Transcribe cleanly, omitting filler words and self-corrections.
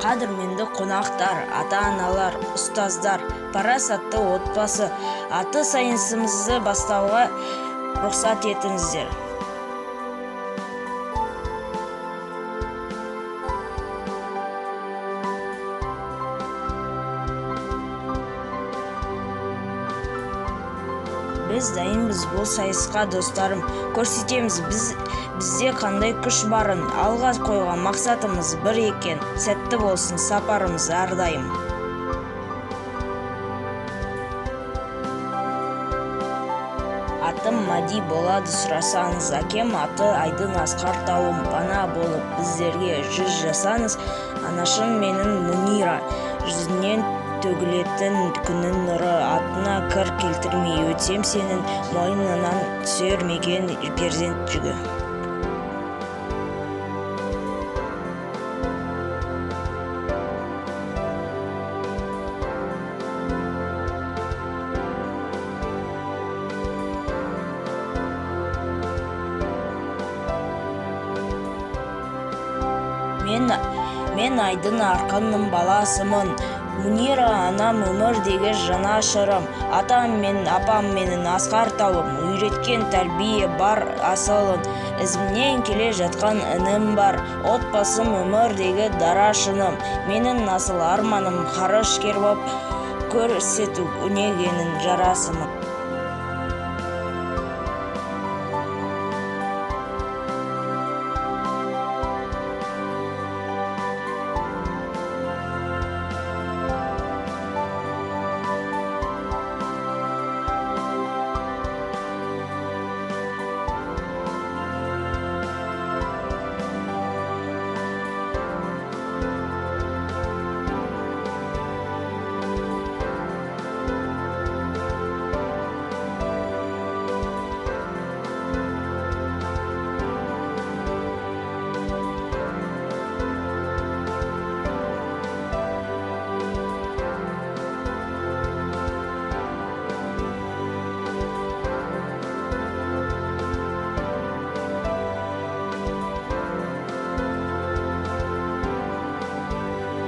Қадірменді қонақтар, ата-аналар, ұстаздар, парасатты отбасы, аты сайысымызды бастауға рұқсат етіңіздер. Біз дайынбыз бұл сайысқа, достарым. Көрсетеміз бізде қандай күш барын. Алға қойған мақсатымыз бір екен. Сәтті болсын сапарымыз әрдайым. Атым Мади болады сұрасаңыз, әкем аты Айдын Асқар тауым. Пана болып біздерге жүз жасаңыз, анашым менің Мунира. Жүзінен төгілетін күннің нұры, атына кір келтірмей өтсем сенің, мойнынан түсер мекен перзент жүгі. Мен Айдын Арқанның баласымын. Мунира анам өмірдегі жанашырым. Атам мен апам менің Асқар тауым. Үйреткен тәрбие бар асылын. Ізімнен келе жатқан інім бар. Отбасым өмірдегі дарашыным. Менің асыл арманым ғарышкер боп көрсету өнегенің жарасымын.